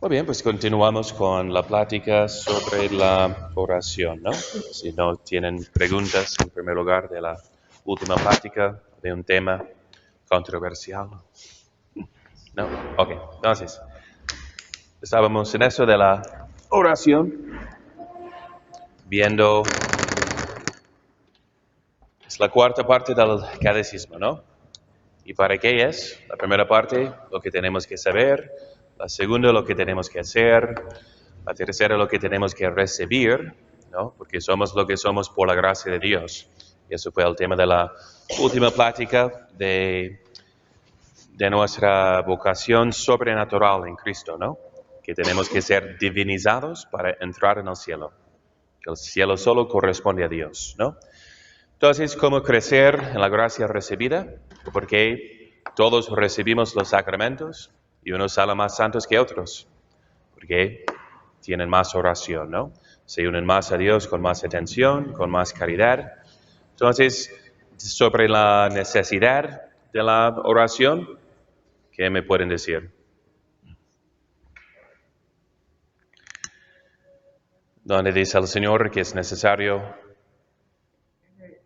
Muy bien, pues continuamos con la plática sobre la oración, ¿no? Si no tienen preguntas, en primer lugar, de la última plática, de un tema controversial. ¿No? Ok, entonces, estábamos en eso de la oración, viendo, es la cuarta parte del catecismo, ¿no? ¿Y para qué es? La primera parte, lo que tenemos que saber. La segunda, lo que tenemos que hacer. La tercera, lo que tenemos que recibir, ¿no? Porque somos lo que somos por la gracia de Dios. Y eso fue el tema de la última plática de nuestra vocación sobrenatural en Cristo, ¿no? Que tenemos que ser divinizados para entrar en el cielo. Que el cielo solo corresponde a Dios, ¿no? Entonces, ¿cómo crecer en la gracia recibida? Porque todos recibimos los sacramentos y unos salen más santos que otros. Porque tienen más oración, ¿no? Se unen más a Dios con más atención, con más caridad. Entonces, sobre la necesidad de la oración, ¿qué me pueden decir? Donde dice el Señor que es necesario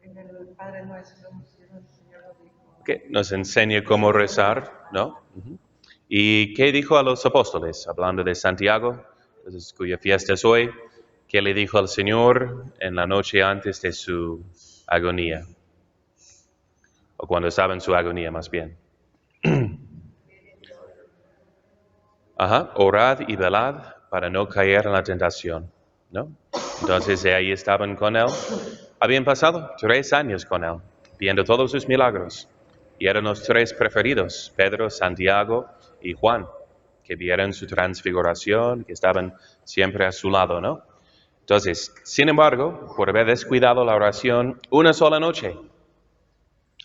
En el Padre Nuestro, el Señor lo dijo. que nos enseñe cómo rezar, ¿no? ¿Y qué dijo a los apóstoles? Hablando de Santiago, entonces, cuya fiesta es hoy, ¿qué le dijo al Señor en la noche antes de su agonía? O cuando estaba en su agonía, más bien. Ajá, orad y velad para no caer en la tentación, ¿no? Entonces ahí estaban con él. Habían pasado 3 años con él, viendo todos sus milagros. Y eran los 3 preferidos, Pedro, Santiago y Juan, que vieron su transfiguración, que estaban siempre a su lado, ¿no? Entonces, sin embargo, por haber descuidado la oración una sola noche,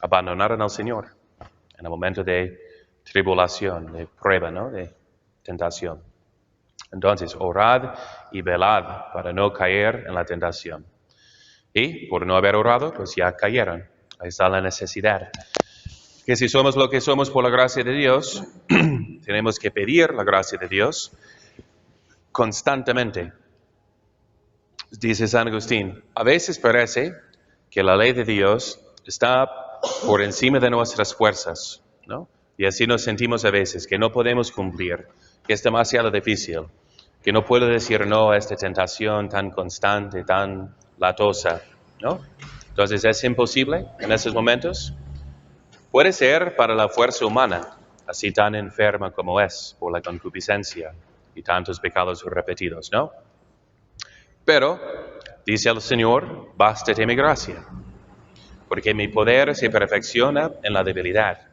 abandonaron al Señor en el momento de tribulación, de prueba, ¿no? De tentación. Entonces, orad y velad para no caer en la tentación. Y por no haber orado, pues ya cayeron. Ahí está la necesidad. Que si somos lo que somos por la gracia de Dios, tenemos que pedir la gracia de Dios constantemente. Dice San Agustín, a veces parece que la ley de Dios está por encima de nuestras fuerzas, ¿no? Y así nos sentimos a veces, que no podemos cumplir, que es demasiado difícil, que no puedo decir no a esta tentación tan constante, tan latosa, ¿no? Entonces, ¿es imposible en esos momentos? Puede ser para la fuerza humana, así tan enferma como es por la concupiscencia y tantos pecados repetidos, ¿no? Pero, dice el Señor, bástate mi gracia, porque mi poder se perfecciona en la debilidad.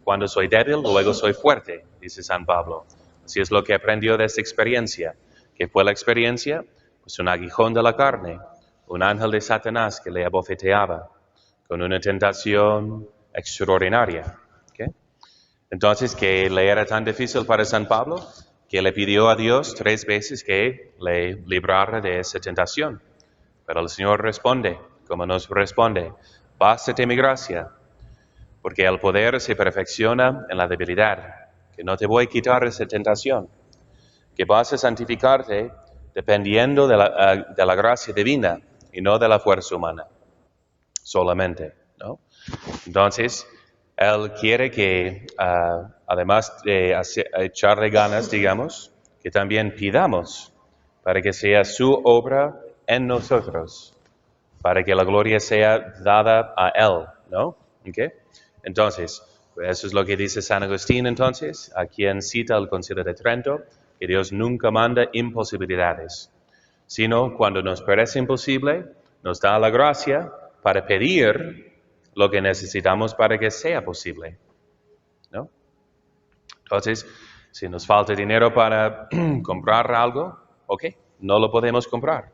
Cuando soy débil, luego soy fuerte, dice San Pablo. Así es lo que aprendió de esta experiencia. ¿Qué fue la experiencia? Pues un aguijón de la carne, un ángel de Satanás que le abofeteaba, con una tentación extraordinaria. ¿Okay? Entonces, ¿qué le era tan difícil para San Pablo? Que le pidió a Dios 3 veces que le librara de esa tentación. Pero el Señor responde, como nos responde, bástate mi gracia, porque el poder se perfecciona en la debilidad, que no te voy a quitar esa tentación, que vas a santificarte dependiendo de la gracia divina y no de la fuerza humana, solamente, ¿no? Entonces, Él quiere que, además de echarle ganas, digamos, que también pidamos para que sea su obra en nosotros, para que la gloria sea dada a Él, ¿no? ¿Okay? Entonces, eso es lo que dice San Agustín, entonces, a quien cita el Concilio de Trento, que Dios nunca manda imposibilidades, sino cuando nos parece imposible, nos da la gracia para pedir lo que necesitamos para que sea posible, ¿no? Entonces, si nos falta dinero para comprar algo, ok, no lo podemos comprar.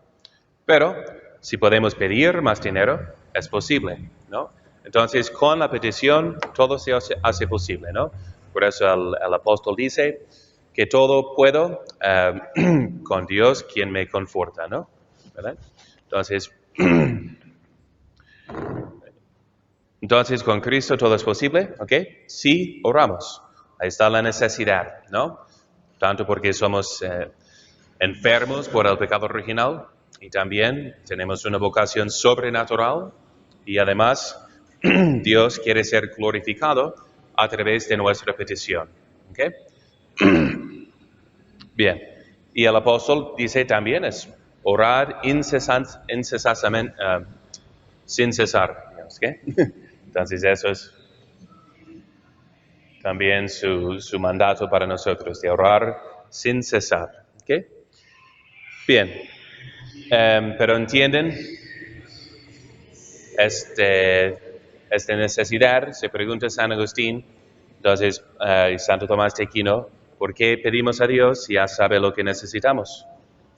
Pero si podemos pedir más dinero, es posible, ¿no? Entonces, con la petición, todo se hace posible, ¿no? Por eso el apóstol dice que todo puedo con Dios quien me conforta, ¿no? ¿Verdad? Entonces, con Cristo todo es posible, ¿ok? Sí, oramos. Ahí está la necesidad, ¿no? tanto porque somos enfermos por el pecado original y también tenemos una vocación sobrenatural y además Dios quiere ser glorificado a través de nuestra petición. ¿Okay? Bien, y el apóstol dice también es orar incesantemente, sin cesar. ¿Okay? Entonces eso es también su mandato para nosotros, de orar sin cesar. ¿Okay? Bien, pero entienden esta necesidad, se pregunta San Agustín, entonces Santo Tomás de Aquino, ¿por qué pedimos a Dios si ya sabe lo que necesitamos?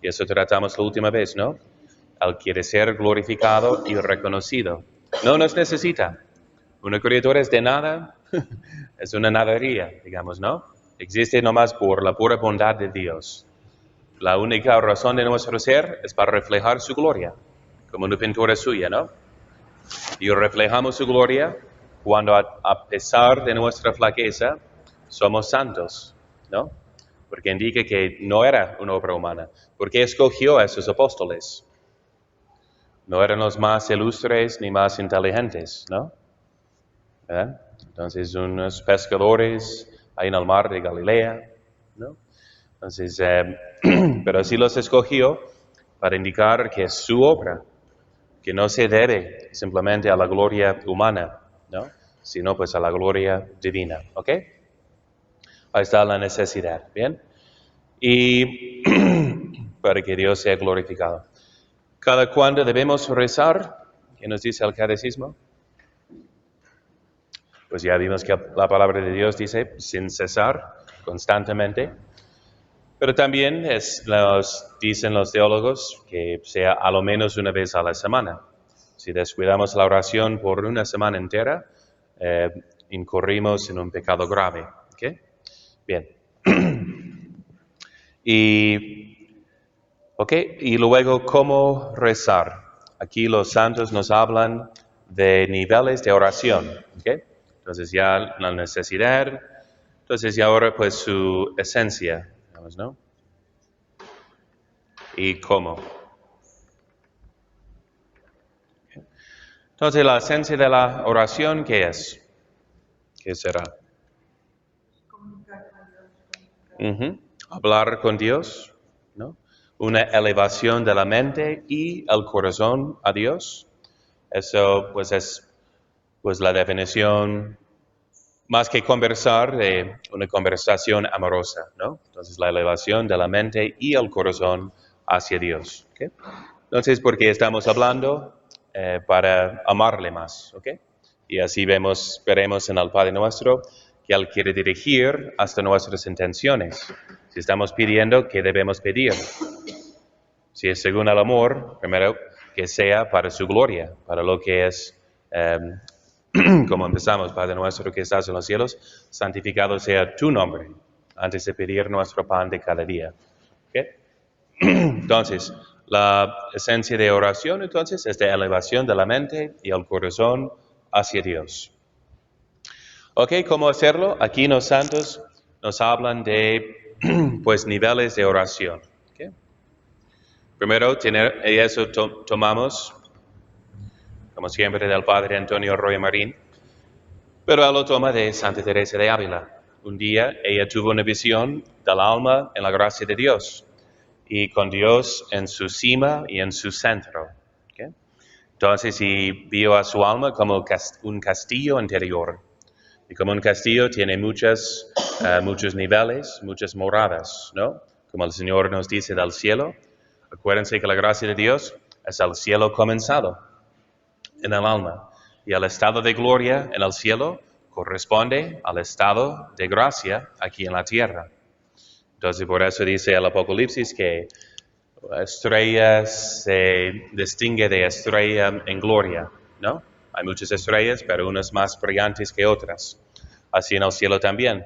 Y eso tratamos la última vez, ¿no? Él quiere ser glorificado y reconocido. No nos necesita. Una criatura es de nada, es una nadería, digamos, ¿no? Existe nomás por la pura bondad de Dios. La única razón de nuestro ser es para reflejar su gloria, como una pintura suya, ¿no? Y reflejamos su gloria cuando a pesar de nuestra flaqueza somos santos, ¿no? Porque indica que no era una obra humana. Porque escogió a esos apóstoles. No eran los más ilustres ni más inteligentes, ¿no? Entonces, unos pescadores ahí en el mar de Galilea, ¿no? Entonces, pero sí los escogió para indicar que es su obra, que no se debe simplemente a la gloria humana, ¿no? Sino pues a la gloria divina, ¿ok? Ahí está la necesidad, ¿bien? Y para que Dios sea glorificado. ¿Cada cuándo debemos rezar? ¿Qué nos dice el catecismo? Pues ya vimos que la palabra de Dios dice sin cesar, constantemente. Pero también dicen los teólogos que sea a lo menos una vez a la semana. Si descuidamos la oración por una semana entera, incurrimos en un pecado grave. ¿Okay? Bien. Y luego, ¿cómo rezar? Aquí los santos nos hablan de niveles de oración. ¿Okay? Entonces ya la necesidad, entonces ya ahora pues su esencia, ¿no? ¿Y cómo? Entonces la esencia de la oración, ¿qué es? ¿Qué será? Comunicar con Dios. Hablar con Dios, ¿no? Una elevación de la mente y el corazón a Dios. Eso pues es pues la definición, más que conversar, de una conversación amorosa, ¿no? Entonces la elevación de la mente y el corazón hacia Dios. ¿Okay? Entonces, porque estamos hablando para amarle más, ¿ok? Y así veremos en el Padre Nuestro que Él quiere dirigir hasta nuestras intenciones. Si estamos pidiendo, ¿qué debemos pedir? Si es según el amor, primero, que sea para su gloria, para lo que es, como empezamos, Padre Nuestro que estás en los cielos, santificado sea tu nombre, antes de pedir nuestro pan de cada día. ¿Ok? Entonces, la esencia de oración, entonces, es de elevación de la mente y el corazón hacia Dios. ¿Ok? ¿Cómo hacerlo? Aquí los santos nos hablan de, pues, niveles de oración. ¿Okay? Primero, y eso tomamos, como siempre, del Padre Antonio Roy Marín, pero él lo toma de Santa Teresa de Ávila. Un día ella tuvo una visión del alma en la gracia de Dios, y con Dios en su cima y en su centro. ¿Okay? Entonces, y vio a su alma como un castillo interior. Y como un castillo tiene muchos niveles, muchas moradas, ¿no? Como el Señor nos dice del cielo. Acuérdense que la gracia de Dios es el cielo comenzado en el alma. Y el estado de gloria en el cielo corresponde al estado de gracia aquí en la tierra. Entonces, por eso dice el Apocalipsis que estrella se distingue de estrella en gloria, ¿no? Hay muchas estrellas, pero unas más brillantes que otras. Así en el cielo también.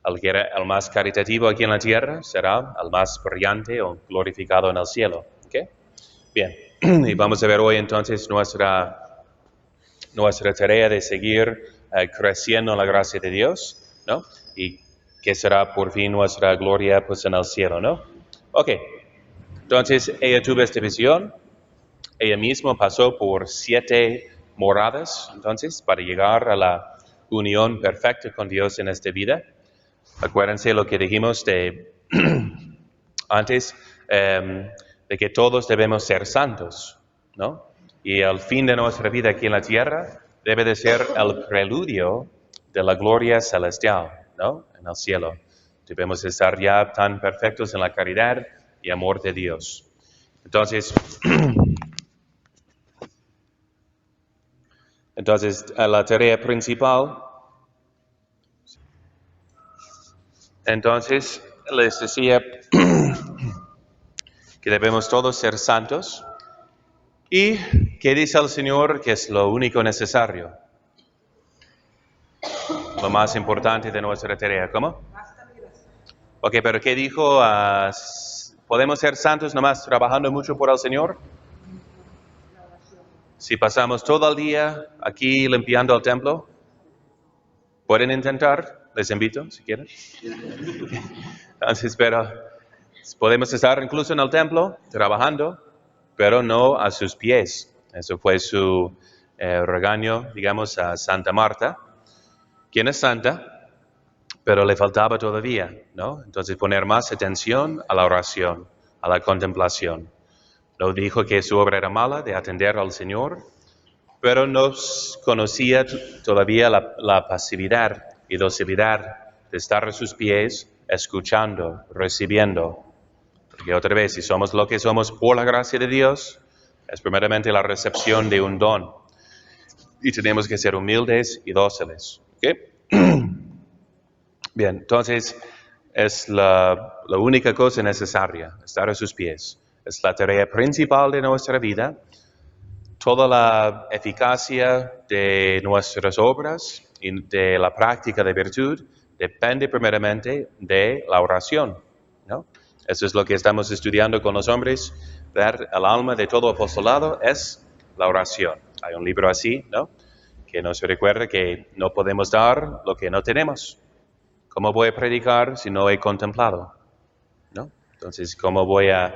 El más caritativo aquí en la tierra será el más brillante o glorificado en el cielo. ¿Okay? Bien, y vamos a ver hoy entonces nuestra tarea de seguir creciendo en la gracia de Dios, ¿no? Y que será por fin nuestra gloria pues en el cielo, ¿no? Ok, entonces ella tuvo esta visión, ella misma pasó por 7 moradas, entonces, para llegar a la unión perfecta con Dios en esta vida. Acuérdense lo que dijimos de antes, de que todos debemos ser santos, ¿no? Y el fin de nuestra vida aquí en la tierra debe de ser el preludio de la gloria celestial, ¿no? En el cielo. Debemos estar ya tan perfectos en la caridad y amor de Dios. Entonces, la tarea principal, entonces, les decía que debemos todos ser santos. ¿Y qué dice el Señor que es lo único necesario? Lo más importante de nuestra tarea. ¿Cómo? Ok, pero ¿qué dijo? ¿Podemos ser santos nomás trabajando mucho por el Señor? Si pasamos todo el día aquí limpiando el templo, pueden intentar, les invito si quieren. Entonces, pero podemos estar incluso en el templo trabajando, pero no a sus pies. Eso fue su regaño, digamos, a Santa Marta, quien es santa, pero le faltaba todavía, ¿no? Entonces poner más atención a la oración, a la contemplación. No dijo que su obra era mala de atender al Señor, pero no conocía todavía la pasividad y docilidad de estar a sus pies, escuchando, recibiendo. Porque otra vez, si somos lo que somos por la gracia de Dios, es primeramente la recepción de un don. Y tenemos que ser humildes y dóciles. ¿Okay? Bien, entonces es la única cosa necesaria, estar a sus pies. Es la tarea principal de nuestra vida. Toda la eficacia de nuestras obras y de la práctica de virtud depende primeramente de la oración, ¿no? Eso es lo que estamos estudiando con los hombres. Ver el alma de todo apostolado es la oración. Hay un libro así, ¿no? Que nos recuerda que no podemos dar lo que no tenemos. ¿Cómo voy a predicar si no he contemplado? ¿No? Entonces, ¿cómo voy a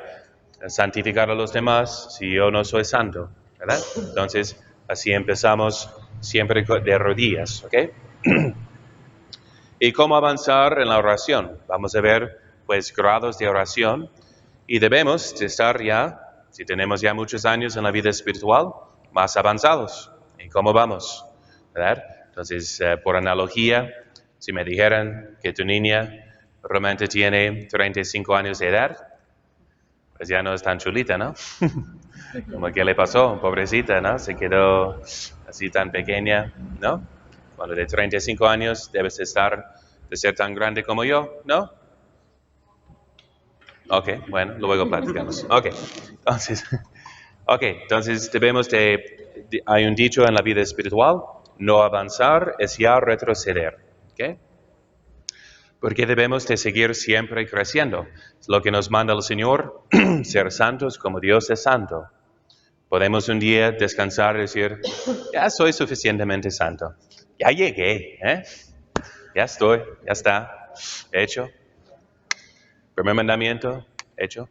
santificar a los demás si yo no soy santo? ¿Verdad? Entonces, así empezamos siempre de rodillas, ¿ok? ¿Y cómo avanzar en la oración? Vamos a ver, pues, grados de oración. Y debemos de estar ya, si tenemos ya muchos años en la vida espiritual, más avanzados. ¿Y cómo vamos? ¿Verdad? Entonces, por analogía, si me dijeran que tu niña realmente tiene 35 años de edad, pues ya no es tan chulita, ¿no? Como que le pasó, pobrecita, ¿no? Se quedó así tan pequeña, ¿no? Cuando de 35 años debes de ser tan grande como yo, ¿no? Ok, bueno, luego platicamos. Ok, entonces hay un dicho en la vida espiritual, no avanzar es ya retroceder, ¿ok? Porque debemos de seguir siempre creciendo. Es lo que nos manda el Señor, ser santos como Dios es santo. Podemos un día descansar y decir, ya soy suficientemente santo. Ya llegué, ¿eh? Ya estoy, ya está, hecho. Primer mandamiento, hecho.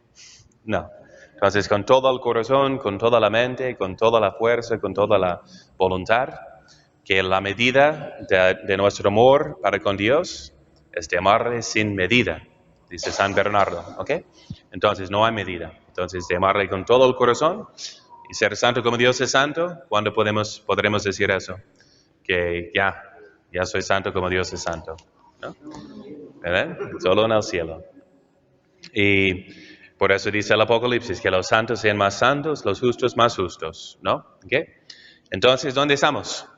No. Entonces, con todo el corazón, con toda la mente, con toda la fuerza, con toda la voluntad, que la medida de nuestro amor para con Dios es de amarle sin medida, dice San Bernardo, ¿ok? Entonces, no hay medida. Entonces, de amarle con todo el corazón y ser santo como Dios es santo, ¿cuándo podremos decir eso? Que ya soy santo como Dios es santo, ¿no? ¿Verdad? Solo en el cielo. Y por eso dice el Apocalipsis, que los santos sean más santos, los justos más justos, ¿no? ¿Okay? Entonces, ¿dónde estamos?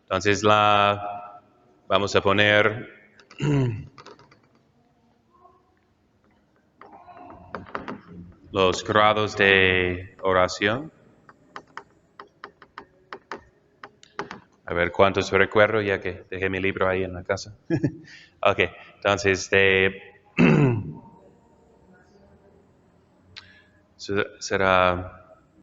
Entonces, vamos a poner los grados de oración. A ver cuántos recuerdo, ya que dejé mi libro ahí en la casa. Ok, entonces, será